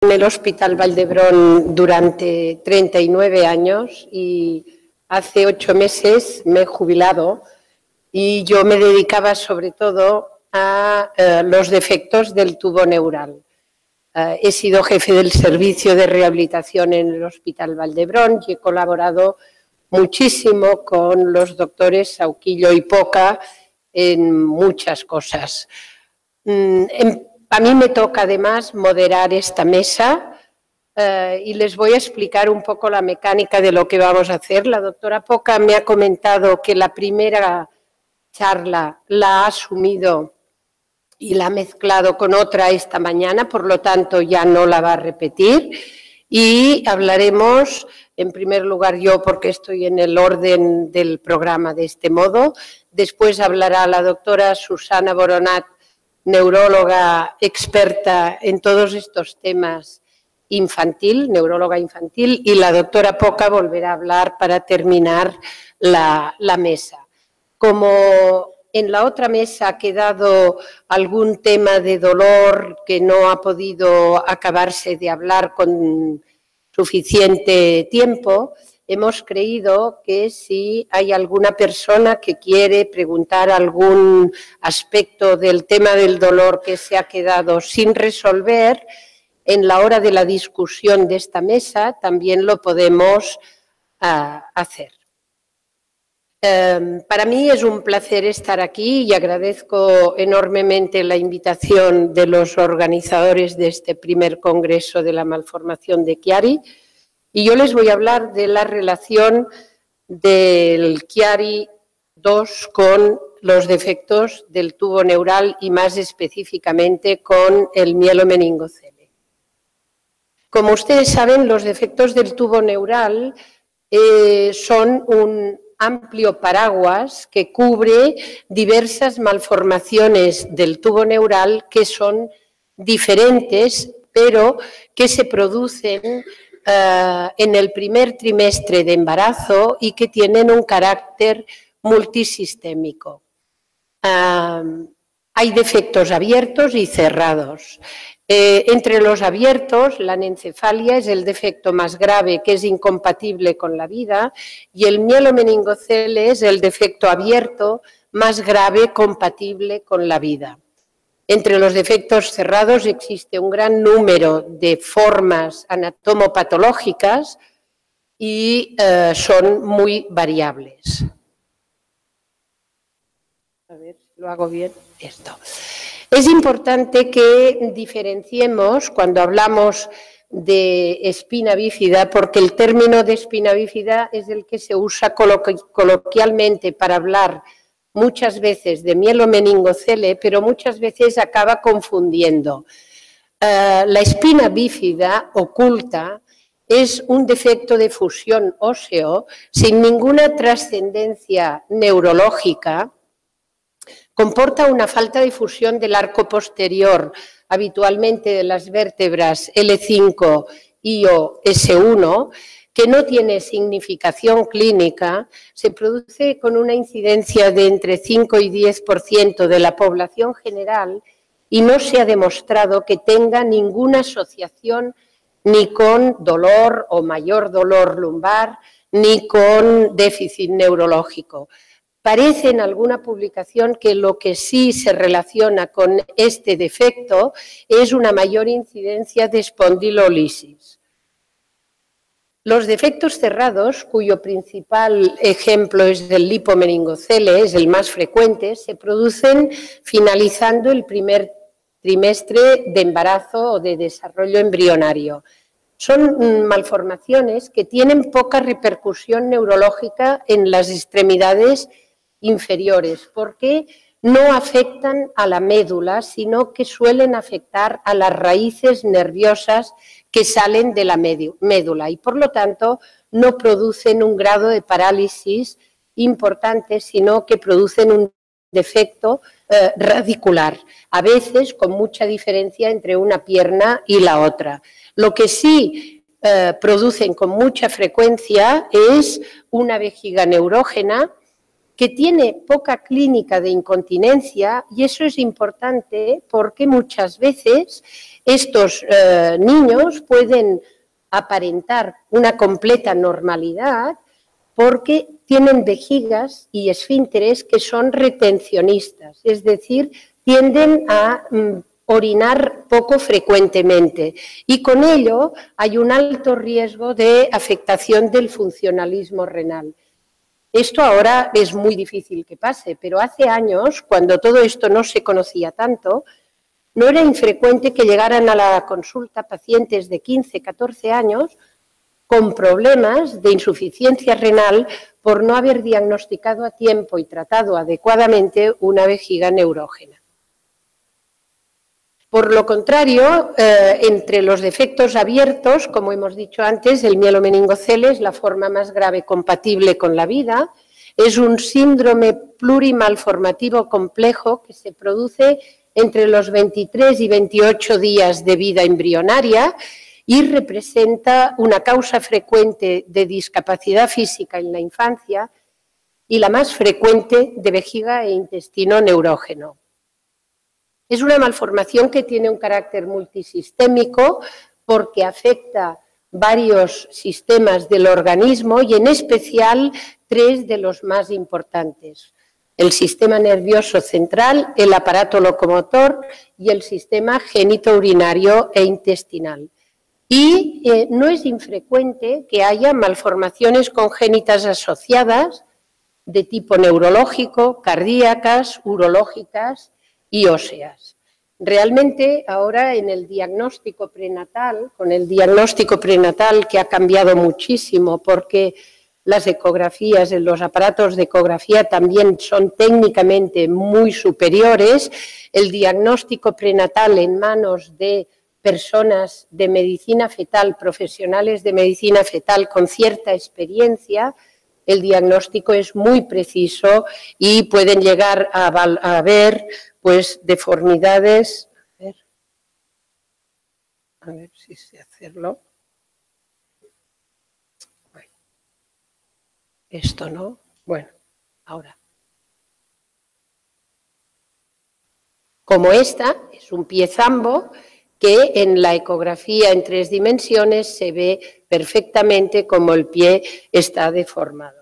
en el Hospital Vall d'Hebron durante 39 años y hace 8 meses me he jubilado y yo me dedicaba sobre todo a los defectos del tubo neural. He sido jefe del servicio de rehabilitación en el Hospital Vall d'Hebron y he colaborado muchísimo con los doctores Sauquillo y Poca en muchas cosas. A mí me toca además moderar esta mesa y les voy a explicar un poco la mecánica de lo que vamos a hacer. La doctora Poca me ha comentado que la primera charla la ha asumido y la ha mezclado con otra esta mañana, por lo tanto ya no la va a repetir. Y hablaremos, en primer lugar yo, porque estoy en el orden del programa de este modo. Después hablará la doctora Susana Boronat, neuróloga experta en todos estos temas infantil, neuróloga infantil, y la doctora Poca volverá a hablar para terminar la mesa. Como en la otra mesa ha quedado algún tema de dolor que no ha podido acabarse de hablar con suficiente tiempo, hemos creído que si hay alguna persona que quiere preguntar algún aspecto del tema del dolor que se ha quedado sin resolver, en la hora de la discusión de esta mesa también lo podemos hacer. Para mí es un placer estar aquí y agradezco enormemente la invitación de los organizadores de este primer congreso de la malformación de Chiari. Y yo les voy a hablar de la relación del Chiari 2 con los defectos del tubo neural y más específicamente con el mielomeningocele. Como ustedes saben, los defectos del tubo neural son un amplio paraguas que cubre diversas malformaciones del tubo neural que son diferentes, pero que se producen en el primer trimestre de embarazo y que tienen un carácter multisistémico. Hay defectos abiertos y cerrados. Entre los abiertos, la anencefalia es el defecto más grave que es incompatible con la vida y el mielomeningocele es el defecto abierto más grave compatible con la vida. Entre los defectos cerrados existe un gran número de formas anatomopatológicas y son muy variables. A ver si lo hago bien esto. Es importante que diferenciemos cuando hablamos de espina bífida, porque el término de espina bífida es el que se usa coloquialmente para hablar muchas veces de mielomeningocele, pero muchas veces acaba confundiendo. La espina bífida oculta es un defecto de fusión óseo sin ninguna trascendencia neurológica. Comporta una falta de fusión del arco posterior, habitualmente de las vértebras L5 y o S1, que no tiene significación clínica, se produce con una incidencia de entre 5 y 10% de la población general y no se ha demostrado que tenga ninguna asociación ni con dolor o mayor dolor lumbar, ni con déficit neurológico. Parece en alguna publicación que lo que sí se relaciona con este defecto es una mayor incidencia de espondilolisis. Los defectos cerrados, cuyo principal ejemplo es el lipomeningocele, es el más frecuente, se producen finalizando el primer trimestre de embarazo o de desarrollo embrionario. Son malformaciones que tienen poca repercusión neurológica en las extremidades inferiores, porque no afectan a la médula, sino que suelen afectar a las raíces nerviosas que salen de la médula y, por lo tanto, no producen un grado de parálisis importante, sino que producen un defecto radicular, a veces con mucha diferencia entre una pierna y la otra. Lo que sí producen con mucha frecuencia es una vejiga neurógena que tiene poca clínica de incontinencia, y eso es importante porque muchas veces estos niños pueden aparentar una completa normalidad porque tienen vejigas y esfínteres que son retencionistas, es decir, tienden a orinar poco frecuentemente y con ello hay un alto riesgo de afectación del funcionalismo renal. Esto ahora es muy difícil que pase, pero hace años, cuando todo esto no se conocía tanto, no era infrecuente que llegaran a la consulta pacientes de 15, 14 años con problemas de insuficiencia renal por no haber diagnosticado a tiempo y tratado adecuadamente una vejiga neurógena. Por lo contrario, entre los defectos abiertos, como hemos dicho antes, el mielomeningocele es la forma más grave compatible con la vida. Es un síndrome plurimalformativo complejo que se produce entre los 23 y 28 días de vida embrionaria y representa una causa frecuente de discapacidad física en la infancia y la más frecuente de vejiga e intestino neurógeno. Es una malformación que tiene un carácter multisistémico porque afecta varios sistemas del organismo y en especial 3 de los más importantes: el sistema nervioso central, el aparato locomotor y el sistema genitourinario e intestinal. Y no es infrecuente que haya malformaciones congénitas asociadas de tipo neurológico, cardíacas, urológicas y óseas. Realmente ahora en el diagnóstico prenatal, con el diagnóstico prenatal que ha cambiado muchísimo porque las ecografías en los aparatos de ecografía también son técnicamente muy superiores, el diagnóstico prenatal en manos de personas de medicina fetal, profesionales de medicina fetal con cierta experiencia, el diagnóstico es muy preciso y pueden llegar a ver pues deformidades. A ver si sé hacerlo. Bueno, esto no. Bueno, ahora. Como esta, es un pie zambo que en la ecografía en 3 dimensiones se ve perfectamente como el pie está deformado.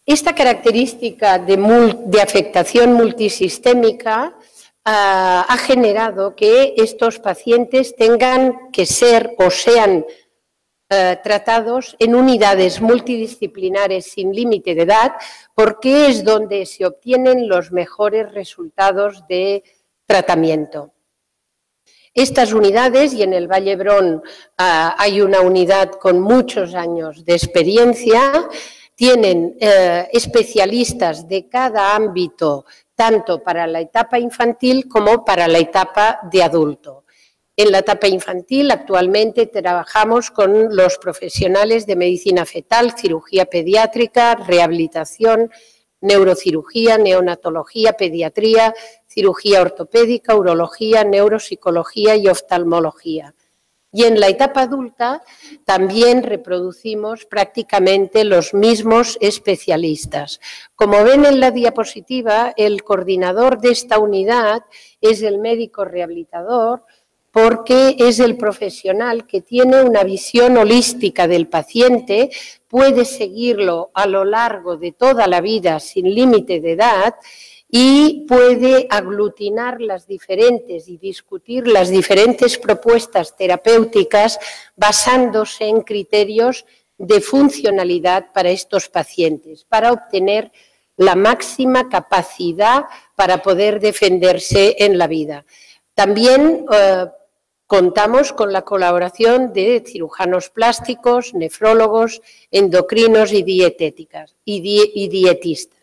Esta característica de afectación multisistémica ha generado que estos pacientes tengan que ser o sean tratados en unidades multidisciplinares sin límite de edad, porque es donde se obtienen los mejores resultados de tratamiento. Estas unidades, y en el Vall d'Hebron hay una unidad con muchos años de experiencia, tienen especialistas de cada ámbito, tanto para la etapa infantil como para la etapa de adulto. En la etapa infantil actualmente trabajamos con los profesionales de medicina fetal, cirugía pediátrica, rehabilitación, neurocirugía, neonatología, pediatría, cirugía ortopédica, urología, neuropsicología y oftalmología. Y en la etapa adulta también reproducimos prácticamente los mismos especialistas. Como ven en la diapositiva, el coordinador de esta unidad es el médico rehabilitador, porque es el profesional que tiene una visión holística del paciente, puede seguirlo a lo largo de toda la vida sin límite de edad y puede aglutinar las diferentes y discutir las diferentes propuestas terapéuticas basándose en criterios de funcionalidad para estos pacientes, para obtener la máxima capacidad para poder defenderse en la vida. También contamos con la colaboración de cirujanos plásticos, nefrólogos, endocrinos y dietéticas y dietistas.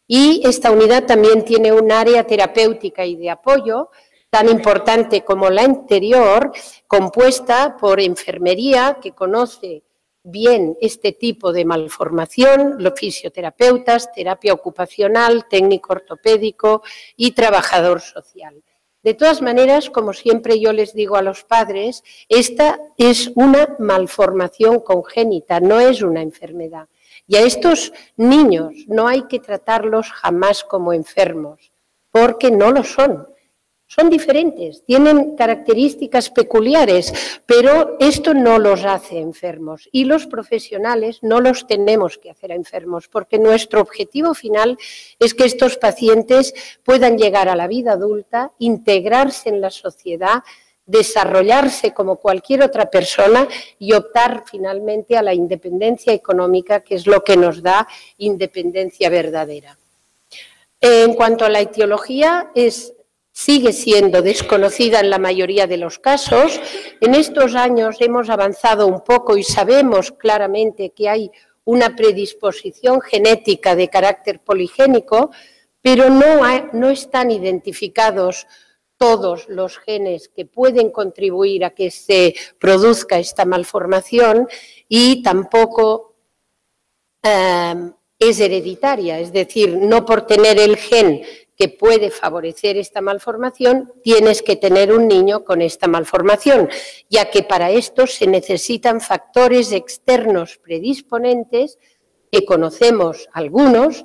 Y esta unidad también tiene un área terapéutica y de apoyo tan importante como la anterior, compuesta por enfermería que conoce bien este tipo de malformación, los fisioterapeutas, terapia ocupacional, técnico ortopédico y trabajador social. De todas maneras, como siempre yo les digo a los padres, esta es una malformación congénita, no es una enfermedad. Y a estos niños no hay que tratarlos jamás como enfermos, porque no lo son. Son diferentes, tienen características peculiares, pero esto no los hace enfermos y los profesionales no los tenemos que hacer enfermos, porque nuestro objetivo final es que estos pacientes puedan llegar a la vida adulta, integrarse en la sociedad, desarrollarse como cualquier otra persona y optar finalmente a la independencia económica, que es lo que nos da independencia verdadera. En cuanto a la etiología, sigue siendo desconocida en la mayoría de los casos. En estos años hemos avanzado un poco y sabemos claramente que hay una predisposición genética de carácter poligénico, pero no están identificados todos los genes que pueden contribuir a que se produzca esta malformación y tampoco es hereditaria, es decir, no por tener el gen que puede favorecer esta malformación, tienes que tener un niño con esta malformación, ya que para esto se necesitan factores externos predisponentes, que conocemos algunos,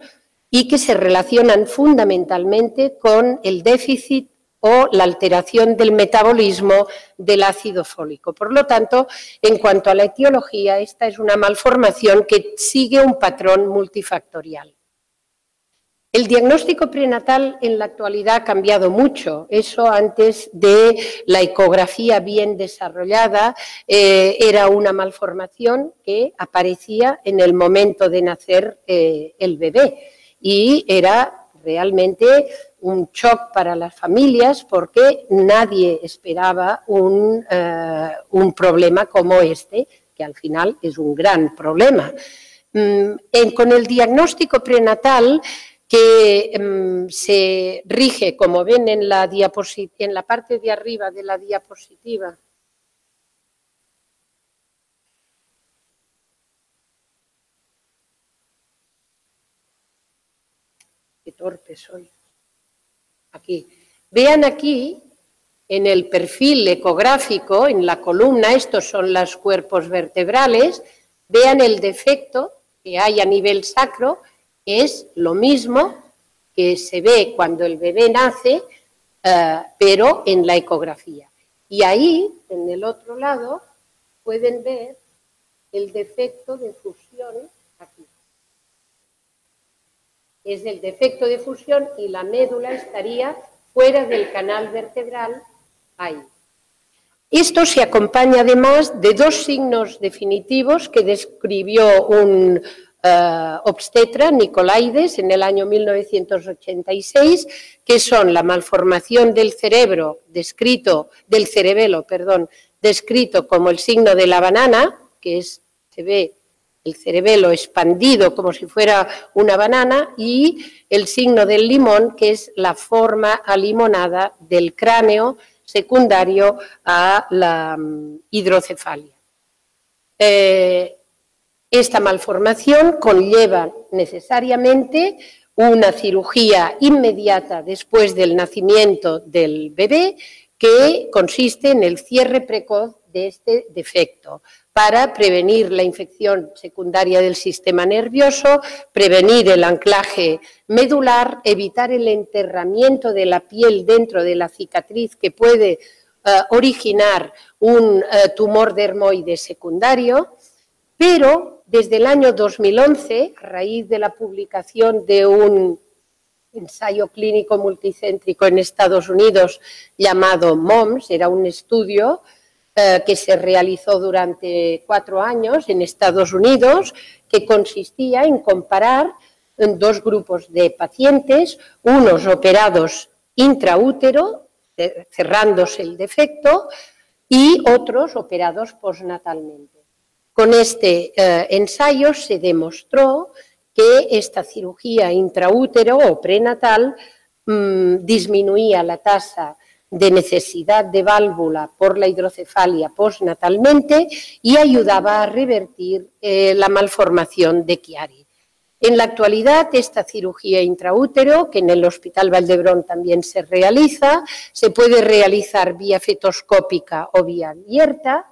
y que se relacionan fundamentalmente con el déficit o la alteración del metabolismo del ácido fólico. Por lo tanto, en cuanto a la etiología, esta es una malformación que sigue un patrón multifactorial. El diagnóstico prenatal en la actualidad ha cambiado mucho. Eso antes de la ecografía bien desarrollada era una malformación que aparecía en el momento de nacer el bebé y era realmente un shock para las familias porque nadie esperaba un problema como este, que al final es un gran problema. Con el diagnóstico prenatal, que se rige, como ven en la parte de arriba de la diapositiva. Qué torpe soy. Aquí. Vean aquí, en el perfil ecográfico, en la columna, estos son los cuerpos vertebrales, vean el defecto que hay a nivel sacro. Es lo mismo que se ve cuando el bebé nace, pero en la ecografía. Y ahí, en el otro lado, pueden ver el defecto de fusión aquí. Es el defecto de fusión y la médula estaría fuera del canal vertebral, ahí. Esto se acompaña además de dos signos definitivos que describió un obstetra, Nicolaides, en el año 1986, que son la malformación del cerebelo, descrito como el signo de la banana, que se ve el cerebelo expandido como si fuera una banana, y el signo del limón, que es la forma alimonada del cráneo secundario a la hidrocefalia. Esta malformación conlleva necesariamente una cirugía inmediata después del nacimiento del bebé, que consiste en el cierre precoz de este defecto para prevenir la infección secundaria del sistema nervioso, prevenir el anclaje medular, evitar el enterramiento de la piel dentro de la cicatriz que puede originar un tumor dermoide secundario, pero desde el año 2011, a raíz de la publicación de un ensayo clínico multicéntrico en Estados Unidos llamado MOMS, era un estudio que se realizó durante 4 años en Estados Unidos, que consistía en comparar dos grupos de pacientes, unos operados intraútero, cerrándose el defecto, y otros operados postnatalmente. Con este ensayo se demostró que esta cirugía intraútero o prenatal disminuía la tasa de necesidad de válvula por la hidrocefalia postnatalmente y ayudaba a revertir la malformación de Chiari. En la actualidad, esta cirugía intraútero, que en el Hospital Valdebrón también se realiza, se puede realizar vía fetoscópica o vía abierta.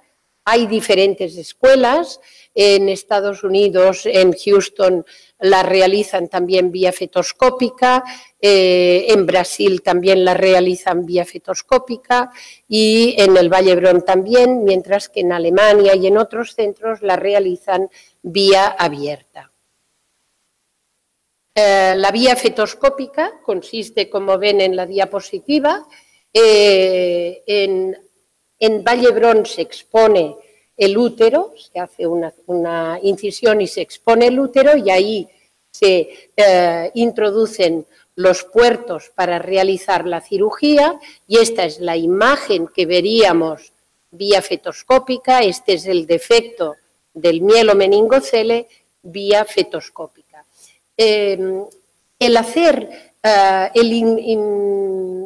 Hay diferentes escuelas, en Estados Unidos, en Houston, la realizan también vía fetoscópica, en Brasil también la realizan vía fetoscópica y en el Valle d'Hebron también, mientras que en Alemania y en otros centros la realizan vía abierta. La vía fetoscópica consiste, como ven en la diapositiva, en Valle d'Hebron se expone el útero, se hace una incisión y se expone el útero y ahí se introducen los puertos para realizar la cirugía y esta es la imagen que veríamos vía fetoscópica, este es el defecto del mielomeningocele vía fetoscópica. El hacer,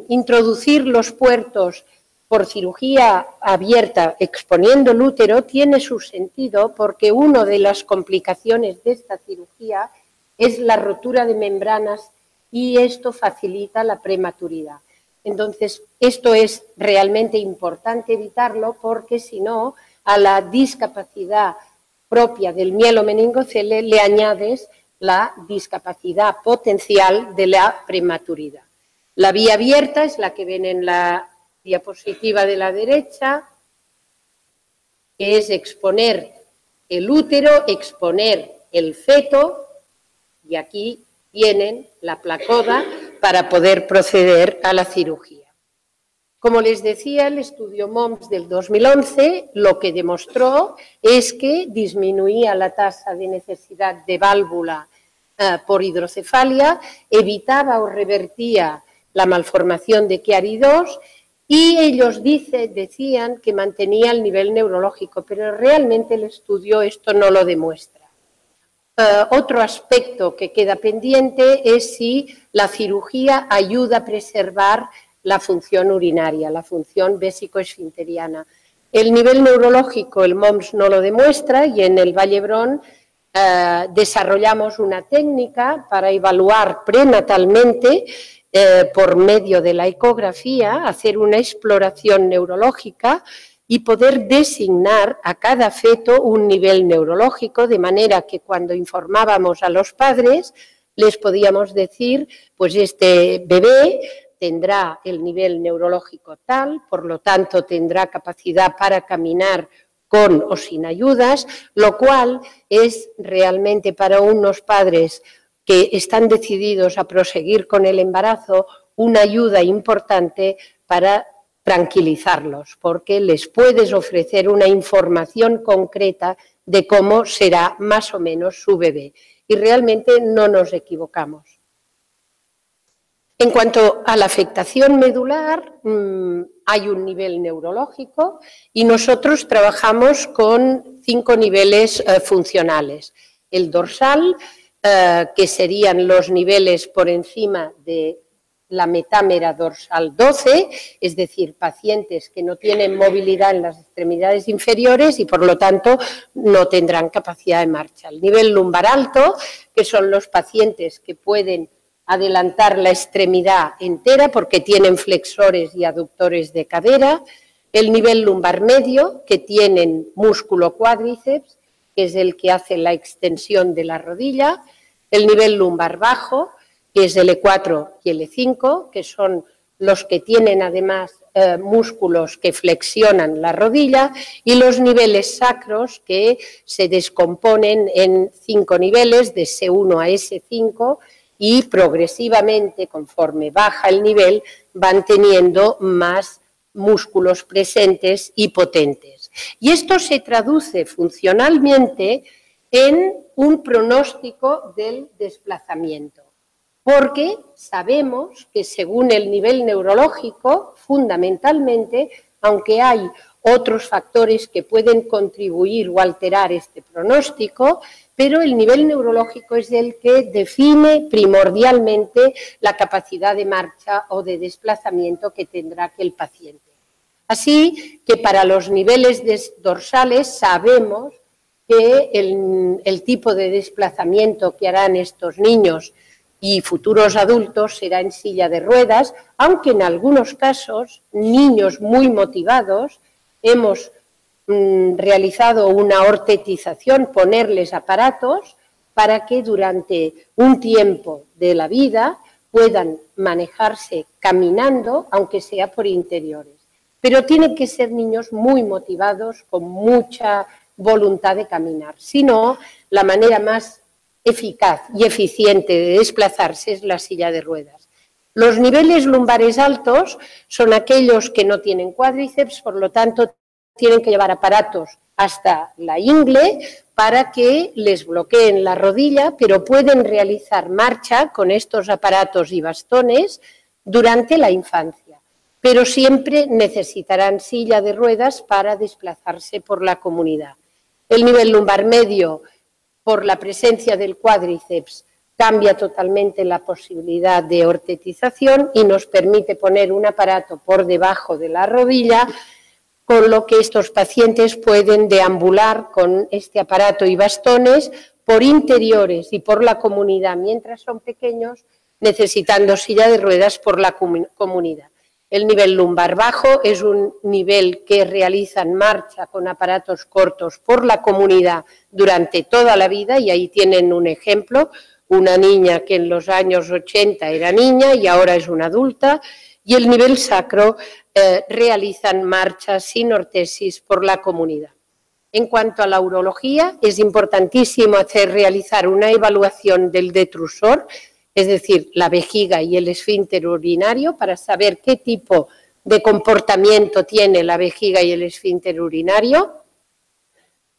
introducir los puertos por cirugía abierta exponiendo el útero tiene su sentido porque una de las complicaciones de esta cirugía es la rotura de membranas y esto facilita la prematuridad. Entonces, esto es realmente importante evitarlo porque si no, a la discapacidad propia del mielomeningocele le añades la discapacidad potencial de la prematuridad. La vía abierta es la que ven en la diapositiva de la derecha, que es exponer el útero, exponer el feto, y aquí tienen la placoda para poder proceder a la cirugía. Como les decía, el estudio MOMS del 2011 lo que demostró es que disminuía la tasa de necesidad de válvula por hidrocefalia, evitaba o revertía la malformación de Chiari II y ellos decían que mantenía el nivel neurológico, pero realmente el estudio esto no lo demuestra. Otro aspecto que queda pendiente es si la cirugía ayuda a preservar la función urinaria, la función vésico-esfinteriana. El nivel neurológico, el MOMS no lo demuestra y en el Valle d'Hebron desarrollamos una técnica para evaluar prenatalmente por medio de la ecografía, hacer una exploración neurológica y poder designar a cada feto un nivel neurológico, de manera que cuando informábamos a los padres les podíamos decir, pues este bebé tendrá el nivel neurológico tal, por lo tanto tendrá capacidad para caminar con o sin ayudas, lo cual es realmente para unos padres que están decididos a proseguir con el embarazo una ayuda importante para tranquilizarlos, porque les puedes ofrecer una información concreta de cómo será más o menos su bebé. Y realmente no nos equivocamos. En cuanto a la afectación medular, hay un nivel neurológico y nosotros trabajamos con 5 niveles funcionales. El dorsal, que serían los niveles por encima de la metámera dorsal 12, es decir, pacientes que no tienen movilidad en las extremidades inferiores y por lo tanto no tendrán capacidad de marcha. El nivel lumbar alto, que son los pacientes que pueden adelantar la extremidad entera porque tienen flexores y aductores de cadera. El nivel lumbar medio, que tienen músculo cuádriceps, que es el que hace la extensión de la rodilla. El nivel lumbar bajo, que es el E4 y el E5, que son los que tienen además músculos que flexionan la rodilla, y los niveles sacros que se descomponen en 5 niveles, de S1 a S5, y progresivamente, conforme baja el nivel, van teniendo más músculos presentes y potentes. Y esto se traduce funcionalmente en un pronóstico del desplazamiento, porque sabemos que según el nivel neurológico, fundamentalmente, aunque hay otros factores que pueden contribuir o alterar este pronóstico, pero el nivel neurológico es el que define primordialmente la capacidad de marcha o de desplazamiento que tendrá el paciente. Así que para los niveles dorsales sabemos que el tipo de desplazamiento que harán estos niños y futuros adultos será en silla de ruedas, aunque en algunos casos, niños muy motivados, hemos realizado una ortetización, ponerles aparatos para que durante un tiempo de la vida puedan manejarse caminando, aunque sea por interiores. Pero tienen que ser niños muy motivados, con mucha voluntad de caminar. Si no, la manera más eficaz y eficiente de desplazarse es la silla de ruedas. Los niveles lumbares altos son aquellos que no tienen cuádriceps, por lo tanto, tienen que llevar aparatos hasta la ingle para que les bloqueen la rodilla, pero pueden realizar marcha con estos aparatos y bastones durante la infancia, pero siempre necesitarán silla de ruedas para desplazarse por la comunidad. El nivel lumbar medio, por la presencia del cuádriceps, cambia totalmente la posibilidad de ortetización y nos permite poner un aparato por debajo de la rodilla, con lo que estos pacientes pueden deambular con este aparato y bastones por interiores y por la comunidad mientras son pequeños, necesitando silla de ruedas por la comunidad. El nivel lumbar bajo es un nivel que realizan marcha con aparatos cortos por la comunidad durante toda la vida, y ahí tienen un ejemplo, una niña que en los años 80 era niña y ahora es una adulta. Y el nivel sacro realizan marchas sin ortesis por la comunidad. En cuanto a la urología, es importantísimo realizar una evaluación del detrusor, es decir, la vejiga y el esfínter urinario, para saber qué tipo de comportamiento tiene la vejiga y el esfínter urinario.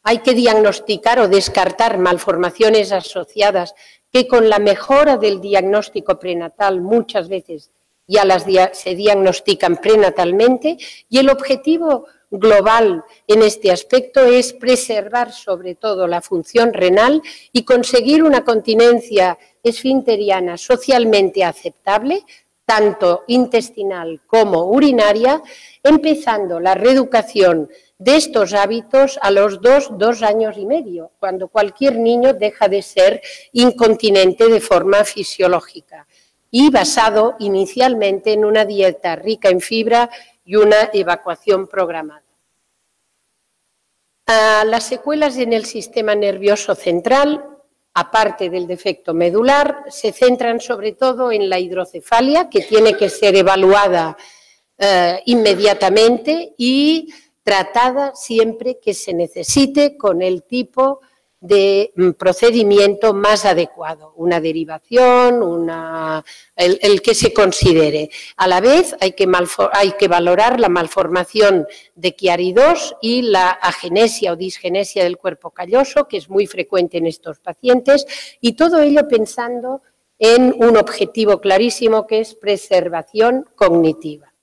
Hay que diagnosticar o descartar malformaciones asociadas que con la mejora del diagnóstico prenatal muchas veces ya se diagnostican prenatalmente, y el objetivo global en este aspecto es preservar sobre todo la función renal y conseguir una continencia esfinteriana socialmente aceptable, tanto intestinal como urinaria, empezando la reeducación de estos hábitos a los 2 años y medio, cuando cualquier niño deja de ser incontinente de forma fisiológica, y basado inicialmente en una dieta rica en fibra y una evacuación programada. Las secuelas en el sistema nervioso central, aparte del defecto medular, se centran sobre todo en la hidrocefalia, que tiene que ser evaluada inmediatamente y tratada siempre que se necesite con el tipo de procedimiento más adecuado, una derivación, el que se considere. A la vez hay que valorar la malformación de Chiari II y la agenesia o disgenesia del cuerpo calloso, que es muy frecuente en estos pacientes, y todo ello pensando en un objetivo clarísimo, que es preservación cognitiva.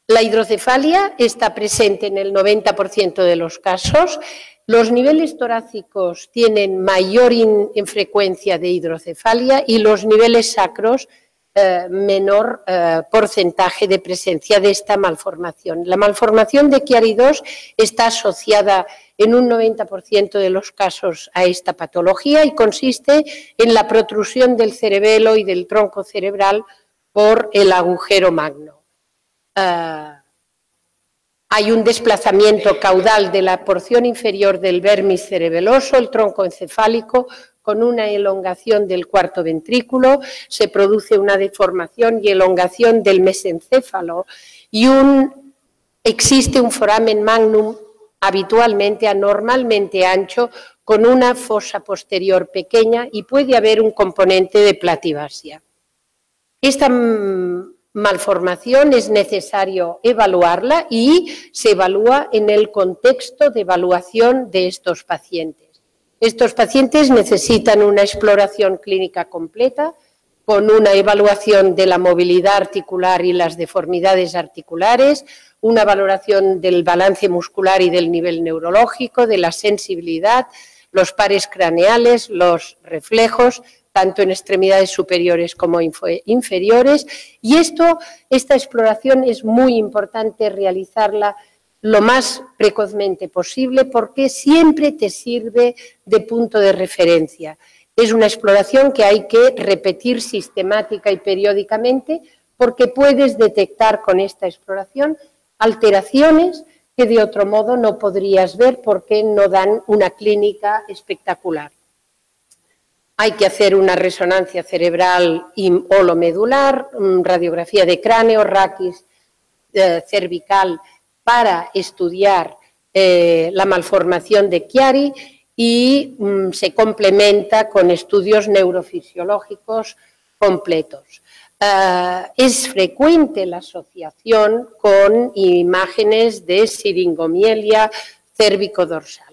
La hidrocefalia está presente en el 90% de los casos. Los niveles torácicos tienen mayor frecuencia de hidrocefalia y los niveles sacros menor porcentaje de presencia de esta malformación. La malformación de Chiari II está asociada en un 90% de los casos a esta patología y consiste en la protrusión del cerebelo y del tronco cerebral por el agujero magno. Hay un desplazamiento caudal de la porción inferior del vermis cerebeloso, el tronco encefálico, con una elongación del cuarto ventrículo, se produce una deformación y elongación del mesencéfalo y existe un foramen magnum habitualmente anormalmente ancho con una fosa posterior pequeña y puede haber un componente de platibasia. Esta malformación es necesario evaluarla y se evalúa en el contexto de evaluación de estos pacientes. Estos pacientes necesitan una exploración clínica completa con una evaluación de la movilidad articular y las deformidades articulares, una valoración del balance muscular y del nivel neurológico, de la sensibilidad, los pares craneales, los reflejos, tanto en extremidades superiores como inferiores, y esta exploración es muy importante realizarla lo más precozmente posible porque siempre te sirve de punto de referencia. Es una exploración que hay que repetir sistemática y periódicamente porque puedes detectar con esta exploración alteraciones que de otro modo no podrías ver porque no dan una clínica espectacular. Hay que hacer una resonancia cerebral olomedular, radiografía de cráneo, raquis cervical para estudiar la malformación de Chiari y se complementa con estudios neurofisiológicos completos. Es frecuente la asociación con imágenes de siringomielia cérvico-dorsal.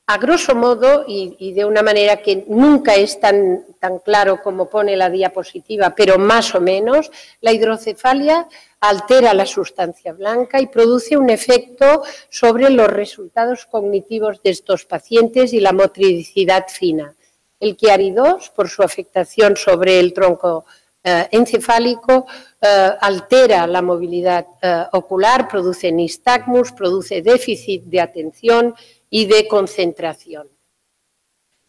A grosso modo, y de una manera que nunca es tan claro como pone la diapositiva, pero más o menos, la hidrocefalia altera la sustancia blanca y produce un efecto sobre los resultados cognitivos de estos pacientes y la motricidad fina. El Chiari 2, por su afectación sobre el tronco encefálico, altera la movilidad ocular, produce nistagmus, produce déficit de atención y de concentración.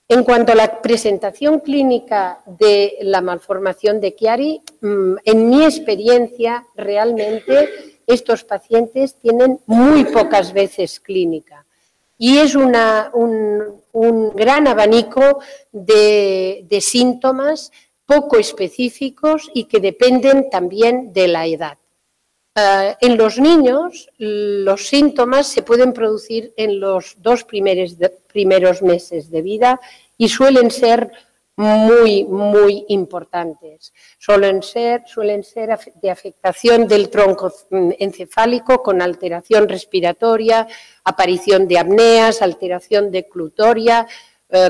En cuanto a la presentación clínica de la malformación de Chiari, en mi experiencia realmente estos pacientes tienen muy pocas veces clínica y es un gran abanico de síntomas poco específicos y que dependen también de la edad. En los niños, los síntomas se pueden producir en los 2 primeros meses de vida y suelen ser muy importantes. Suelen ser de afectación del tronco encefálico con alteración respiratoria, aparición de apneas, alteración declutoria,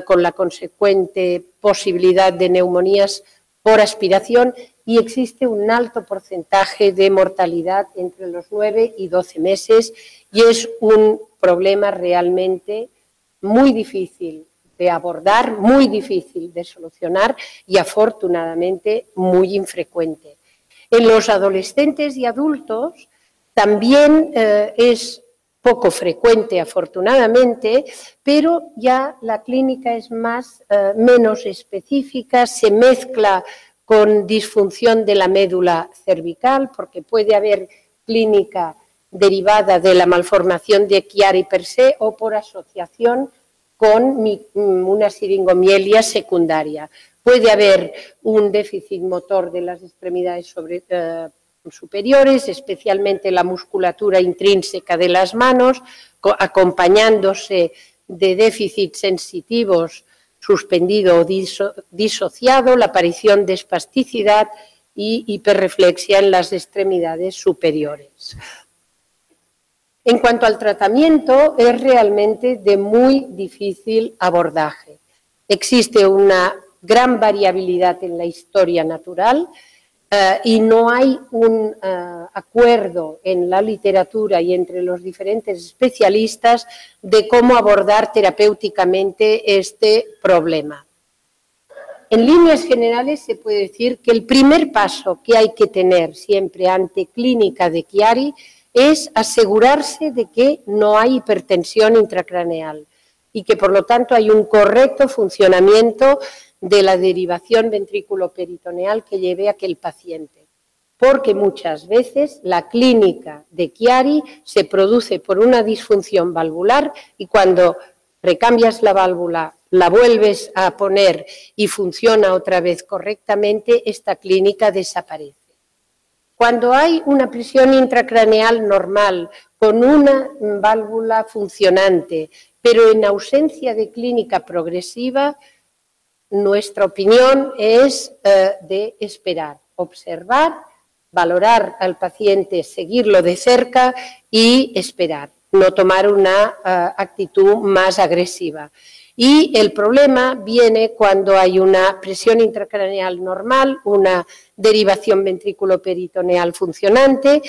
con la consecuente posibilidad de neumonías por aspiración, y existe un alto porcentaje de mortalidad entre los 9 y 12 meses y es un problema realmente muy difícil de abordar, muy difícil de solucionar y afortunadamente muy infrecuente. En los adolescentes y adultos también es poco frecuente afortunadamente, pero ya la clínica es menos específica, se mezcla con disfunción de la médula cervical, porque puede haber clínica derivada de la malformación de Chiari per se o por asociación con una siringomielia secundaria. Puede haber un déficit motor de las extremidades superiores, especialmente la musculatura intrínseca de las manos, acompañándose de déficits sensitivos suspendido o disociado, la aparición de espasticidad y hiperreflexia en las extremidades superiores. En cuanto al tratamiento, es realmente de muy difícil abordaje. Existe una gran variabilidad en la historia natural y no hay un acuerdo en la literatura y entre los diferentes especialistas de cómo abordar terapéuticamente este problema. En líneas generales se puede decir que el primer paso que hay que tener siempre ante clínica de Chiari es asegurarse de que no hay hipertensión intracraneal y que por lo tanto hay un correcto funcionamiento de la derivación ventrículo-peritoneal que lleve a aquel paciente. Porque muchas veces la clínica de Chiari se produce por una disfunción valvular y cuando recambias la válvula, la vuelves a poner y funciona otra vez correctamente, esta clínica desaparece. Cuando hay una presión intracraneal normal con una válvula funcionante, pero en ausencia de clínica progresiva, nuestra opinión es de esperar, observar, valorar al paciente, seguirlo de cerca y esperar, no tomar una actitud más agresiva. Y el problema viene cuando hay una presión intracraneal normal, una derivación ventrículo-peritoneal funcionante,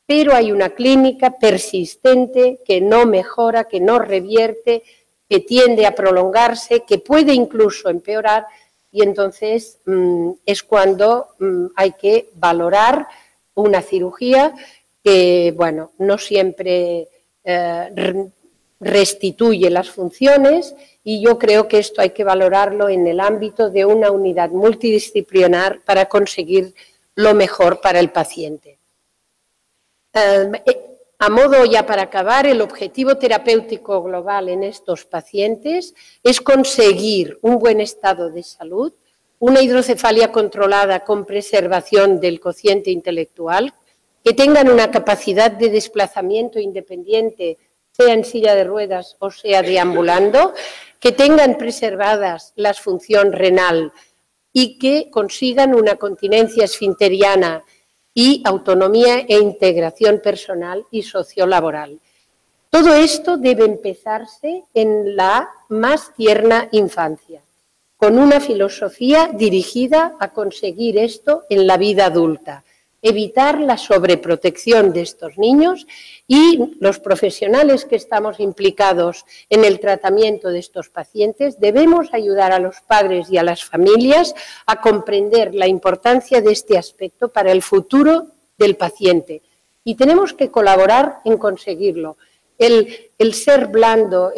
pero hay una clínica persistente que no mejora, que no revierte, que tiende a prolongarse, que puede incluso empeorar y entonces es cuando hay que valorar una cirugía que, bueno, no siempre restituye las funciones y yo creo que esto hay que valorarlo en el ámbito de una unidad multidisciplinar para conseguir lo mejor para el paciente. A modo ya para acabar, el objetivo terapéutico global en estos pacientes es conseguir un buen estado de salud, una hidrocefalia controlada con preservación del cociente intelectual, que tengan una capacidad de desplazamiento independiente, sea en silla de ruedas o sea deambulando, que tengan preservadas la función renal y que consigan una continencia esfinteriana y autonomía e integración personal y sociolaboral. Todo esto debe empezarse en la más tierna infancia, con una filosofía dirigida a conseguir esto en la vida adulta, evitar la sobreprotección de estos niños y los profesionales que estamos implicados en el tratamiento de estos pacientes debemos ayudar a los padres y a las familias a comprender la importancia de este aspecto para el futuro del paciente y tenemos que colaborar en conseguirlo. El ser blando,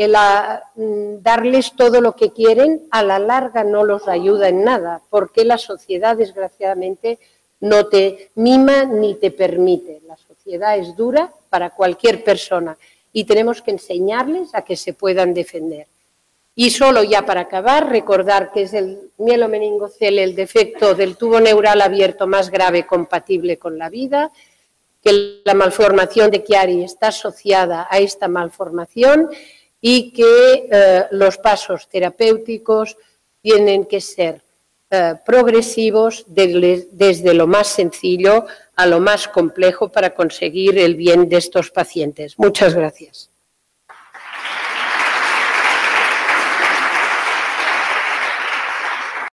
darles todo lo que quieren, a la larga no los ayuda en nada, porque la sociedad, desgraciadamente, no te mima ni te permite. La sociedad es dura para cualquier persona y tenemos que enseñarles a que se puedan defender. Y solo ya para acabar, recordar que es el mielomeningocele el defecto del tubo neural abierto más grave compatible con la vida, que la malformación de Chiari está asociada a esta malformación y que los pasos terapéuticos tienen que ser progresivos desde lo más sencillo a lo más complejo para conseguir el bien de estos pacientes. Muchas gracias.